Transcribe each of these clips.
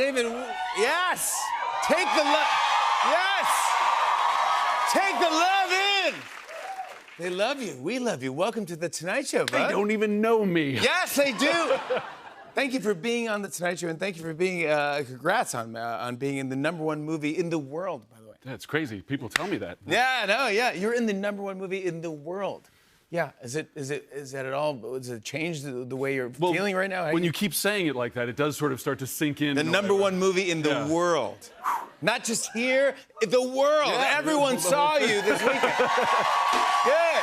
David, yes! Take the love. Yes! Take the love in! They love you. We love you. Welcome to The Tonight Show, bud. They don't even know me. Yes, they do. Thank you for being on The Tonight Show, and thank you for being, congrats on being in the #1 movie in the world, by the way. That's crazy. People tell me that. Yeah, no, yeah. You're in the #1 movie in the world. Yeah, is that at all, does it change the way you're feeling right now? When you keep saying it like that, it does sort of start to sink in. The #1 movie in the world. Not just here, the world. Yeah, Everyone saw you this weekend. Good.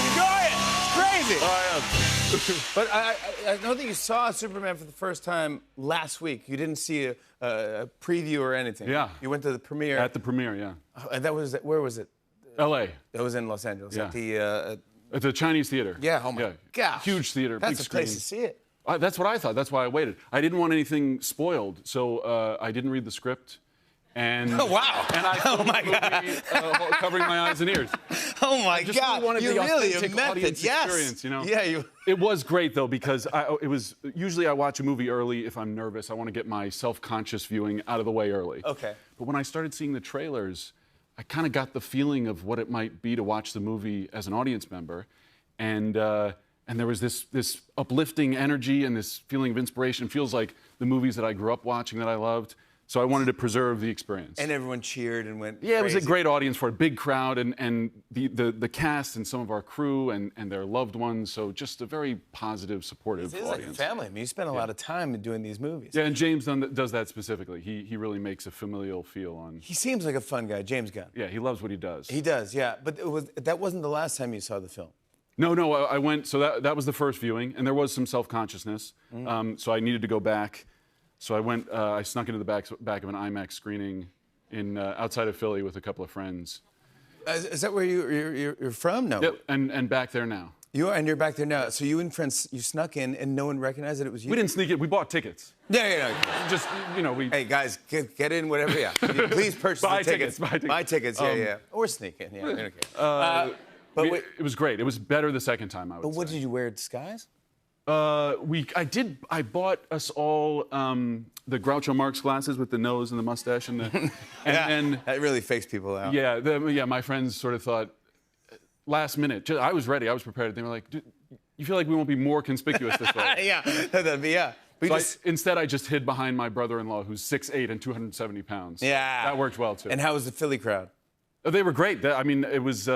Enjoy it. It's crazy. But I know that you saw Superman for the first time last week. You didn't see a preview or anything. Yeah. You went to the premiere. At the premiere, yeah. And where was it? L.A. That was in Los Angeles. Yeah. At the... At the Chinese theater. Yeah, oh my gosh. Huge theater, That's big a place screen. to see it. That's what I thought. That's why I waited. I didn't want anything spoiled, so I didn't read the script. And, oh, wow. And I oh, my God. covering my eyes and ears. Oh, my just God. Really wanted You're the really a authentic method. audience experience, you know? Yeah, It was great, though, because usually I watch a movie early if I'm nervous. I want to get my self-conscious viewing out of the way early. Okay. But when I started seeing the trailers, I kind of got the feeling of what it might be to watch the movie as an audience member. And there was this uplifting energy and this feeling of inspiration. It feels like the movies that I grew up watching that I loved. So I wanted to preserve the experience. And everyone cheered and went Yeah, crazy. It was a great audience for a big crowd and the cast and some of our crew and their loved ones. So just a very positive, supportive It's audience. like a family. I mean, you spend a lot of time doing these movies. Yeah, and James does that specifically. He really makes a familial feel on. He seems like a fun guy, James Gunn. Yeah, he loves what he does. He does, yeah. But that wasn't the last time you saw the film. No, I went, so that was the first viewing, and there was some self-consciousness, so I needed to go back. So I went, I snuck into the back of an IMAX screening outside of Philly with a couple of friends. Is that where you're from? No. Yep, and back there now. And you're back there now. So you and friends, you snuck in, and no one recognized that it was you? We didn't sneak it, we bought tickets. Yeah. Just, we... Hey, guys, get in, whatever, yeah. Please purchase Buy the tickets. Buy tickets, yeah. Or sneak in, yeah. Okay. It was great. It was better the second time, I would say. But what did you wear, disguise? I bought us all the Groucho Marx glasses with the nose and the mustache and the... and that really fakes people out. Yeah, my friends sort of thought, last minute, I was ready, I was prepared. They were like, you feel like we won't be more conspicuous this way? yeah. So instead, I just hid behind my brother-in-law, who's 6'8" and 270 pounds. Yeah. That worked well, too. And how was the Philly crowd? They were great. I mean, it was...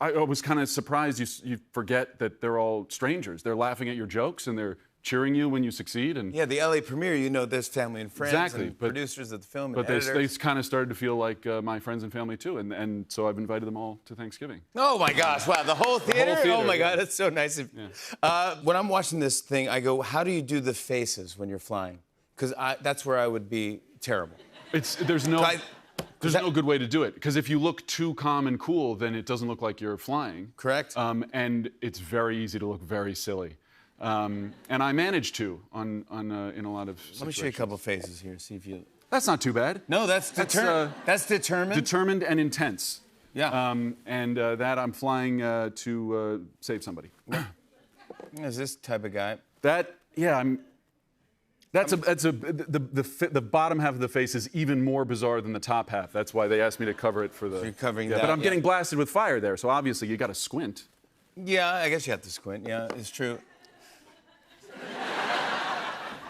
I was kind of surprised you forget that they're all strangers. They're laughing at your jokes and they're cheering you when you succeed. And yeah, the LA premiere, there's family and friends and producers of the film and editors. But they kind of started to feel like my friends and family too, and so I've invited them all to Thanksgiving. Oh my gosh! Wow, the whole theater. Oh my God, that's so nice of you. Yeah. When I'm watching this thing, I go, "How do you do the faces when you're flying?" Because that's where I would be terrible. There's no good way to do it, because if you look too calm and cool, then it doesn't look like you're flying. Correct. And it's very easy to look very silly. And I managed to in a lot of situations. Let me show you a couple faces here, see if you... That's not too bad. No, that's determined. Determined and intense. Yeah. And that I'm flying to save somebody. Is this type of guy? The bottom half of the face is even more bizarre than the top half. That's why they asked me to cover it for the... So you're covering that. But I'm getting blasted with fire there, so obviously you got to squint. Yeah, I guess you have to squint. Yeah, it's true.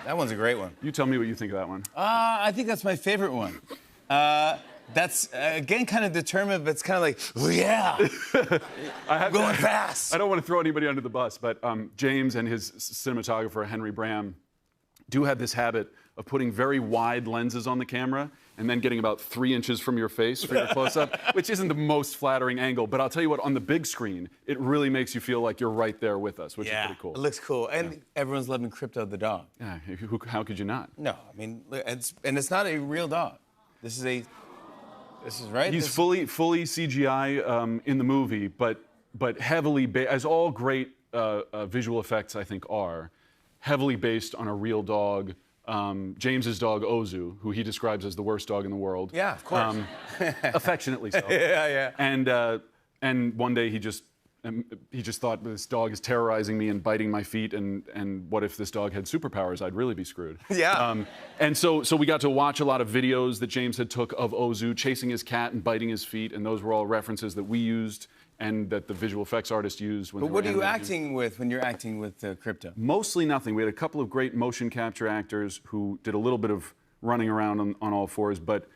That one's a great one. You tell me what you think of that one. I think that's my favorite one. That's, again, kind of determined, but it's kind of like, oh, yeah. I'm going fast. I don't want to throw anybody under the bus, but James and his cinematographer, Henry Bram, do have this habit of putting very wide lenses on the camera and then getting about 3 inches from your face for your close-up, which isn't the most flattering angle. But I'll tell you what, on the big screen, it really makes you feel like you're right there with us, which is pretty cool. It looks cool. And everyone's loving Crypto the dog. Yeah, how could you not? No, I mean, it's not a real dog. This is right? He's fully CGI in the movie, but heavily, as all great visual effects, I think, are, heavily based on a real dog. James's dog, Ozu, who he describes as the worst dog in the world. Yeah, of course. Affectionately so. Yeah. And one day he just he just thought this dog is terrorizing me and biting my feet, and what if this dog had superpowers? I'd really be screwed. Yeah. And so we got to watch a lot of videos that James had took of Ozu chasing his cat and biting his feet, and those were all references that we used and that the visual effects artist used. But what are you acting with when you're acting with Krypto? Mostly nothing. We had a couple of great motion capture actors who did a little bit of running around on all fours, but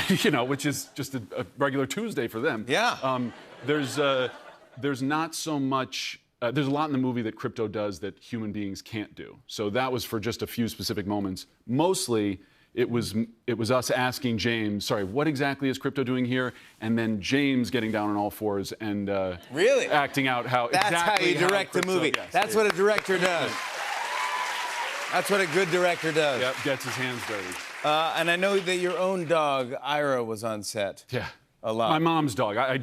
you know, which is just a regular Tuesday for them. Yeah. There's not so much. There's a lot in the movie that Krypto does that human beings can't do. So that was for just a few specific moments. Mostly, it was us asking James, sorry, what exactly is Krypto doing here? And then James getting down on all fours and really acting out how that's exactly how you direct a movie. Yes, that's what a director does. That's what a good director does. Yep, gets his hands dirty. And I know that your own dog, Ira, was on set. Yeah. A lot. My mom's dog. I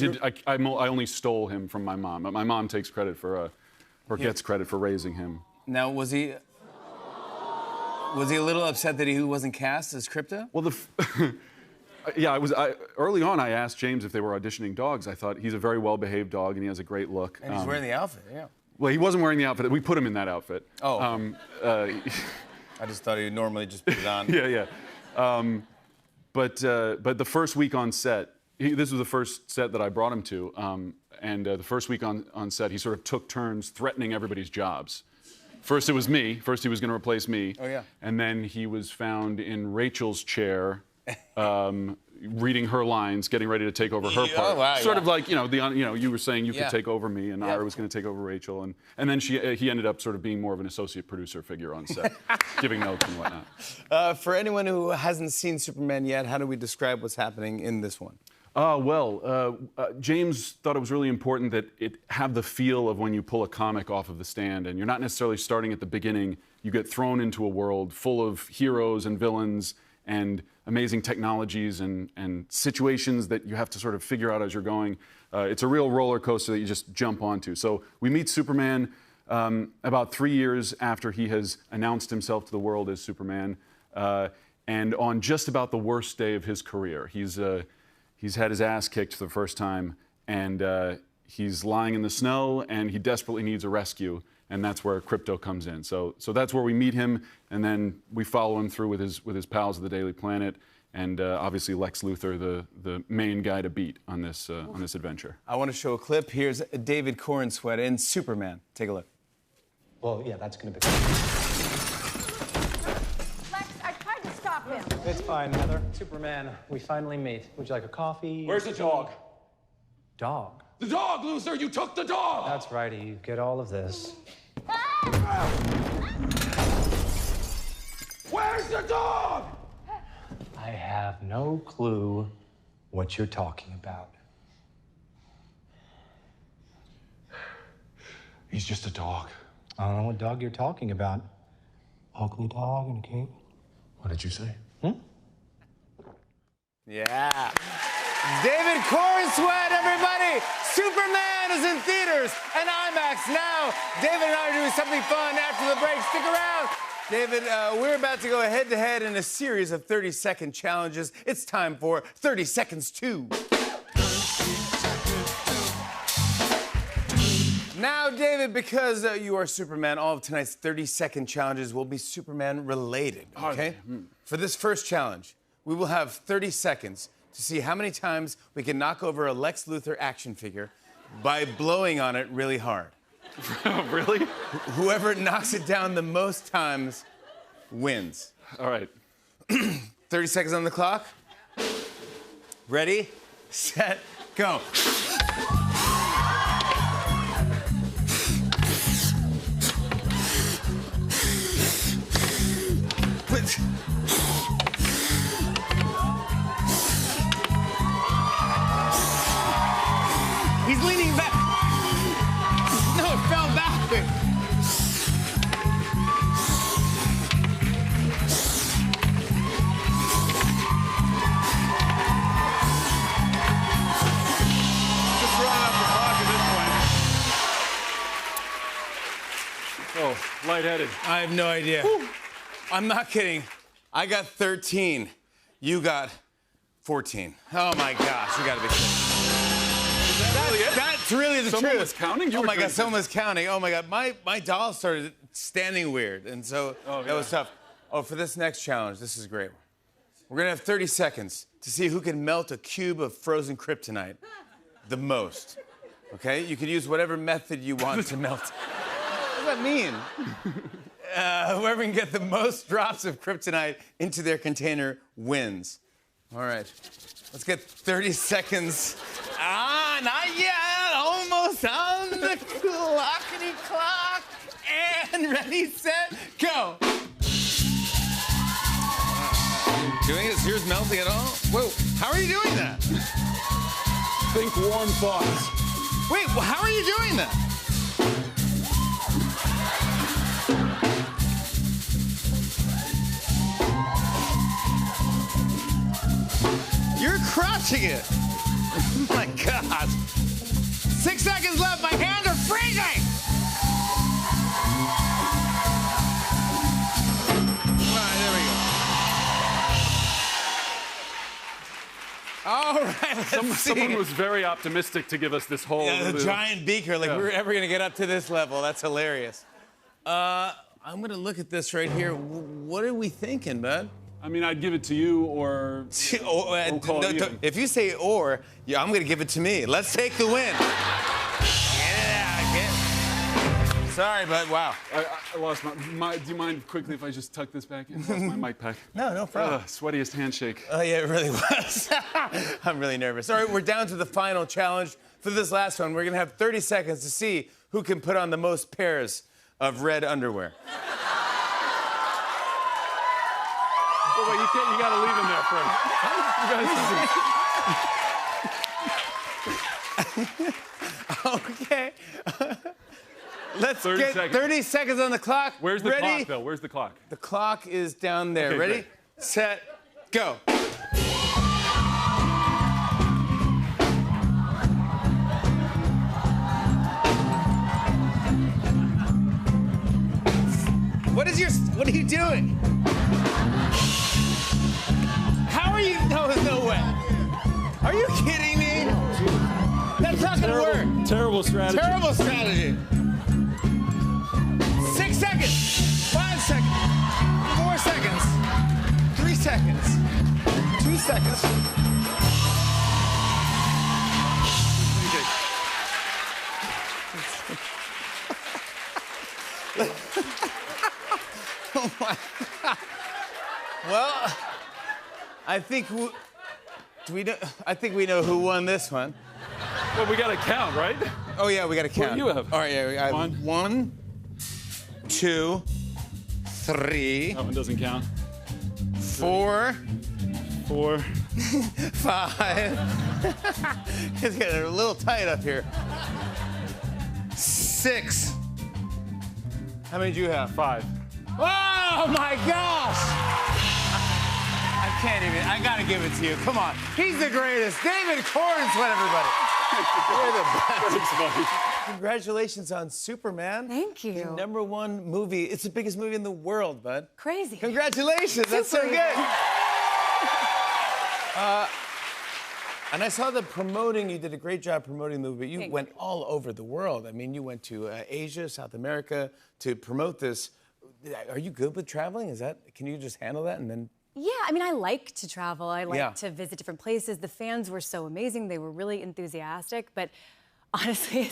only stole him from my mom, but my mom takes credit for, or gets credit for raising him. Now, was he a little upset that he wasn't cast as Krypto? Well, yeah, early on, I asked James if they were auditioning dogs. I thought he's a very well-behaved dog and he has a great look. And he's wearing the outfit, yeah. Well, he wasn't wearing the outfit. We put him in that outfit. Oh. I just thought he'd normally just put it on. Yeah. But the first week on set, this was the first set that I brought him to, and the first week on set, he sort of took turns threatening everybody's jobs. First it was me. First he was going to replace me. Oh, yeah. And then he was found in Rachel's chair, reading her lines, getting ready to take over her part. Oh, wow, sort of like, you were saying you could take over me, and Yeah. Ira was going to take over Rachel, and then he ended up sort of being more of an associate producer figure on set, giving notes and whatnot. For anyone who hasn't seen Superman yet, how do we describe what's happening in this one? James thought it was really important that it have the feel of when you pull a comic off of the stand, and you're not necessarily starting at the beginning. You get thrown into a world full of heroes and villains and amazing technologies and situations that you have to sort of figure out as you're going. It's a real roller coaster that you just jump onto. So we meet Superman about 3 years after he has announced himself to the world as Superman, and on just about the worst day of his career. He's had his ass kicked for the first time, and he's lying in the snow, and he desperately needs a rescue, and that's where Krypto comes in. So that's where we meet him, and then we follow him through with his pals of the Daily Planet, and obviously Lex Luthor, the main guy to beat on this adventure. I want to show a clip. Here's David Corenswet in Superman. Take a look. Well, yeah, that's going to be... I tried to stop him. It's fine, Heather. Superman, we finally meet. Would you like a coffee? Where's the dog? Dog? The dog, Luther! You took the dog! That's right, you get all of this. Where's the dog? I have no clue what you're talking about. He's just a dog. I don't know what dog you're talking about. Ugly dog in a cape. What did you say? Yeah. David Corenswet, everybody! Superman is in theaters and IMAX now. David and I are doing something fun after the break. Stick around. David, we're about to go head-to-head in a series of 30-second challenges. It's time for 30 Seconds 2. Now, David, because you are Superman, all of tonight's 30-second challenges will be Superman-related, okay? For this first challenge, we will have 30 seconds to see how many times we can knock over a Lex Luthor action figure by blowing on it really hard. Really? Whoever knocks it down the most times wins. All right. 30 seconds on the clock. Ready, set, go. He's leaning back. No, it fell back. Just running up the clock at this point. Oh, lightheaded. I have no idea. Whew. I'm not kidding. I got 13. You got 14. Oh my gosh, you gotta be kidding. Is that really it? That It's really the Someone truth. was counting? You Oh were my God, doing someone was counting. Oh my God, my doll started standing weird, and so that was tough. Oh, for this next challenge, this is a great one. We're gonna have 30 seconds to see who can melt a cube of frozen kryptonite the most. Okay? You can use whatever method you want to melt it. What does that mean? Whoever can get the most drops of kryptonite into their container wins. All right. Let's get 30 seconds. Ah, not yet. Almost on the clockety clock. And ready, set, go. Doing this? Yours melting at all? Whoa, how are you doing that? Think warm thoughts. Wait, well, how are you doing that? You're crushing it. Oh my God. 6 seconds left. My hands are freezing. All right, there we go. All right, let's see. Someone was very optimistic to give us this whole... Yeah, the giant beaker, like we were ever gonna get up to this level. That's hilarious. I'm gonna look at this right here. What are we thinking, bud? I mean, I'd give it to you or... We'll call it even. If you say or, yeah, I'm gonna give it to me. Let's take the win. Sorry, bud. Wow. I lost my... Do you mind quickly if I just tuck this back in? I lost my mic pack. No problem. Sweatiest handshake. Oh, yeah, it really was. I'm really nervous. All right, we're down to the final challenge. For this last one, we're gonna have 30 seconds to see who can put on the most pairs of red underwear. Oh, wait, you gotta leave him there first. Okay. Let's 30 get seconds. 30 seconds on the clock. Where's the Ready? clock, though? Where's the clock? The clock is down there. Okay, Ready, great. set, go. What are you doing? How are you? No, there's no way. Are you kidding me? That's not gonna work. Terrible strategy. Terrible strategy. 6 seconds. 5 seconds. 4 seconds. 3 seconds. 2 seconds. Oh my God. Well, I think I think we know who won this one. Well, we gotta count, right? Oh yeah, we gotta count. What do you have? All right, yeah, I have One. 1, 2, 3, That one doesn't count. 4, 4. 5. It's getting a little tight up here. 6. How many do you have? 5. Oh my gosh! I can't even. I gotta give it to you. Come on. He's the greatest. David Cornslet, everybody. You're the best. Congratulations on Superman. Thank you. The #1 movie. It's the biggest movie in the world, bud. Crazy. Congratulations. That's so Super good. And I saw the promoting. You did a great job promoting the movie. You went all over the world. I mean, you went to Asia, South America to promote this. Are you good with traveling? Can you just handle that and then? Yeah, I mean, I like to travel. I like Yeah. to visit different places. The fans were so amazing. They were really enthusiastic. But honestly,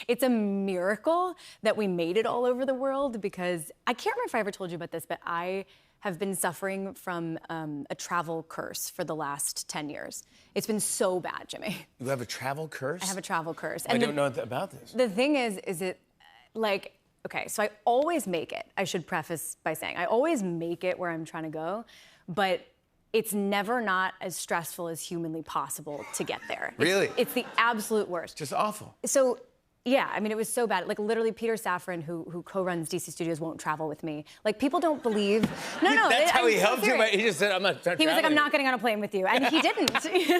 it's a miracle that we made it all over the world because I can't remember if I ever told you about this, but I have been suffering from a travel curse for the last 10 years. It's been so bad, Jimmy. You have a travel curse? I have a travel curse. I don't know about this. The thing is it like, okay, so I always make it. I should preface by saying I always make it where I'm trying to go, but it's never not as stressful as humanly possible to get there. Really? It's the absolute worst. Just awful. So Yeah, I mean, it was so bad. Like, literally, Peter Safran, who co-runs DC Studios, won't travel with me. Like, people don't believe. No, That's how he I'm so helped you. serious. He just said, "I'm not." He was like, "I'm not getting on a plane with you," and he didn't.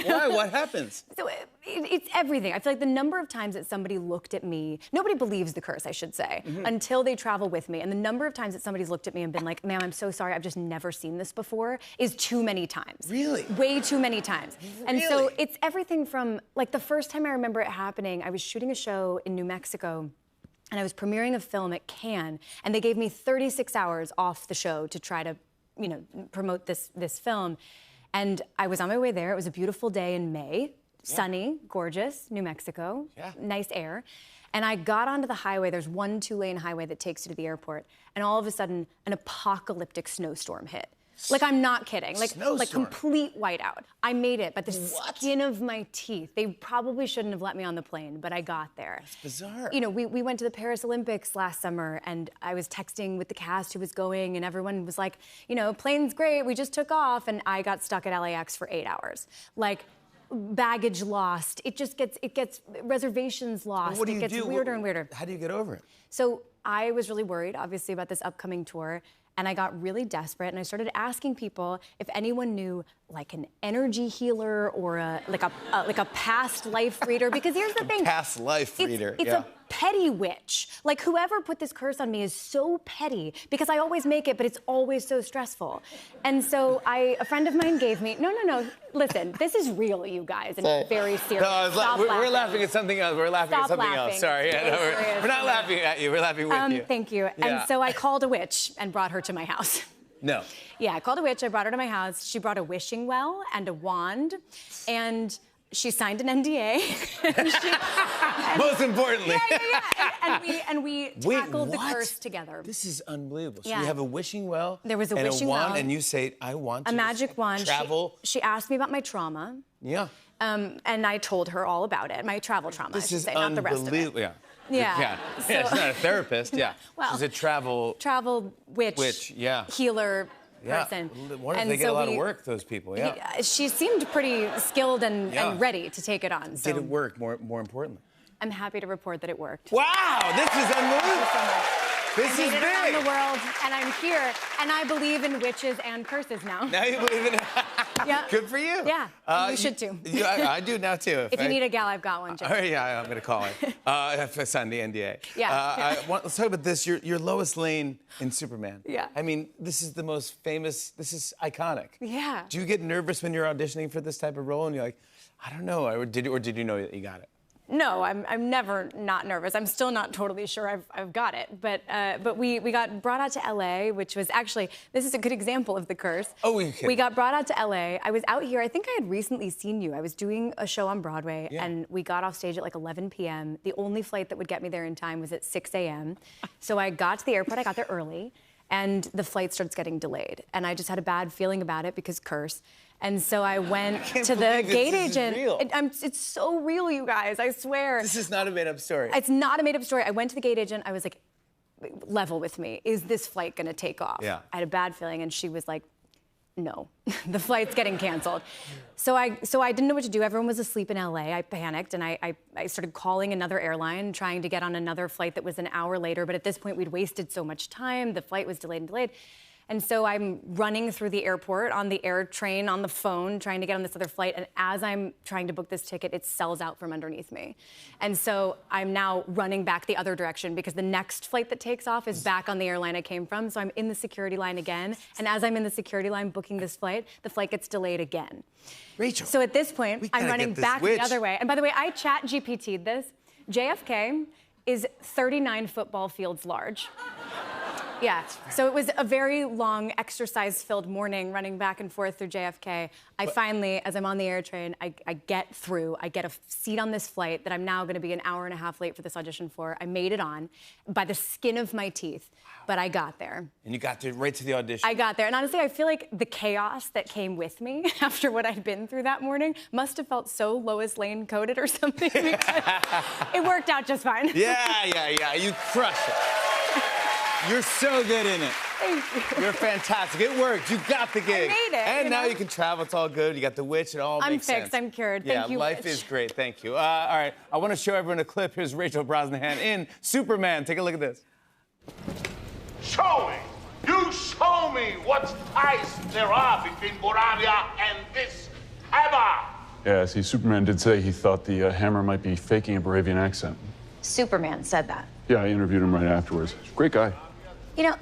Why? What happens? So it's everything. I feel like the number of times that somebody looked at me, nobody believes the curse, I should say, until they travel with me. And the number of times that somebody's looked at me and been like, "Ma'am, I'm so sorry, I've just never seen this before," is too many times. Really? Way too many times. And so Really? it's everything from, like, the first time I remember it happening, I was shooting a show in New Mexico. And I was premiering a film at Cannes, and they gave me 36 hours off the show to try to, promote this film. And I was on my way there. It was a beautiful day in May, sunny, gorgeous, New Mexico, nice air. And I got onto the highway. There's one 2-lane highway that takes you to the airport. And all of a sudden, an apocalyptic snowstorm hit. Like, I'm not kidding. Like complete whiteout. I made it, but the skin of my teeth. They probably shouldn't have let me on the plane, but I got there. That's bizarre. We went to the Paris Olympics last summer, and I was texting with the cast who was going, and everyone was like, plane's great, we just took off, and I got stuck at LAX for 8 hours. Like, baggage lost. It gets reservations lost. What do it you gets do? weirder and weirder. How do you get over it? So I was really worried, obviously, about this upcoming tour. And I got really desperate, and I started asking people if anyone knew, like, an energy healer or a past life reader. Because here's the thing: past life reader. It's a petty witch. Like, whoever put this curse on me is so petty because I always make it, but it's always so stressful. And so a friend of mine gave me. No. Listen, this is real, you guys, and very serious. No, we're laughing at something else. We're laughing at something else. Sorry, we're not laughing at you. We're laughing with you. Thank you. Yeah. And so I called a witch and brought her to my house. No. Yeah, I called a witch. I brought her to my house. She brought a wishing well and a wand, and she signed an NDA. Most importantly. Yeah. And we tackled the curse together. This is unbelievable. So Yeah. you have a wishing well. There was a and wishing a wand, well. and you say, "I want to a magic wand. travel." She asked me about my trauma. Yeah. And I told her all about it. My travel trauma, This I should is say, not the rest of it. unbelievable. Yeah. Yeah, she's not a therapist. Yeah. Well, she's a travel witch, healer person. Wonder if they get a lot of work, those people. Yeah. She seemed pretty skilled and ready to take it on. So Did it work? More importantly. I'm happy to report that it worked. Wow, this is unbelievable. This is I made it around big. the world, and I'm here, and I believe in witches and curses now. Now you believe in it. Yeah. Good for you. Yeah, and you should too. I do now too. If you need a gal, I've got one, Joe. Yeah, I'm going to call it. If I sign the NDA. Yeah. Let's talk about this. You're Lois Lane in Superman. Yeah. I mean, this is the most famous. This is iconic. Yeah. Do you get nervous when you're auditioning for this type of role and you're like, I don't know, or did you know that you got it? No, I'm never not nervous. I'm still not totally sure I've got it. But we got brought out to LA, which was actually, this is a good example of the curse. Oh, are you kidding? We got brought out to LA. I was out here. I think I had recently seen you. I was doing a show on Broadway, and we got off stage at like 11 p.m. The only flight that would get me there in time was at 6 a.m. So I got to the airport. I got there early, and the flight starts getting delayed. And I just had a bad feeling about it because curse. And so I went to the gate agent. It's so real, you guys, I swear. This is not a made-up story. It's not a made-up story. I went to the gate agent. I was like, level with me. Is this flight going to take off? Yeah. I had a bad feeling, and she was like, no, the flight's getting canceled. So I didn't know what to do. Everyone was asleep in LA. I panicked, and I started calling another airline, trying to get on another flight that was an hour later. But at this point, we'd wasted so much time. The flight was delayed and delayed. And so I'm running through the airport on the air train on the phone, trying to get on this other flight. And as I'm trying to book this ticket, it sells out from underneath me. And so I'm now running back the other direction because the next flight that takes off is back on the airline I came from. So I'm in the security line again. And as I'm in the security line booking this flight, the flight gets delayed again. Rachel. So at this point, I'm running back the other way. And by the way, I chat GPT'd this. JFK is 39 football fields large. Yeah, so it was a very long exercise-filled morning running back and forth through JFK. I finally, as I'm on the air train, I get through. I get a seat on this flight that I'm now going to be an hour and a half late for this audition for. I made it on by the skin of my teeth, but I got there. And you got right to the audition. I got there, and honestly, I feel like the chaos that came with me after what I'd been through that morning must have felt so Lois Lane coded or something because it worked out just fine. Yeah, you crushed it. You're so good in it. Thank you. You're fantastic. It worked. You got the gig. I made it, And you now know? you can travel. It's all good. You got the witch. It all I'm makes sense. fixed. I'm cured. Yeah, Thank you, life witch. is great. Thank you. All right. I want to show everyone a clip. Here's Rachel Brosnahan in Superman. Take a look at this. Show me. You show me what ties there are between Moravia and this hammer. Yeah, see, Superman did say he thought the hammer might be faking a Moravian accent. Superman said that. Yeah, I interviewed him right afterwards. Great guy. You know,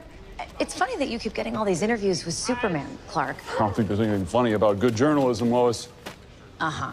it's funny that you keep getting all these interviews with Superman, Clark. I don't think there's anything funny about good journalism, Lois. Uh-huh.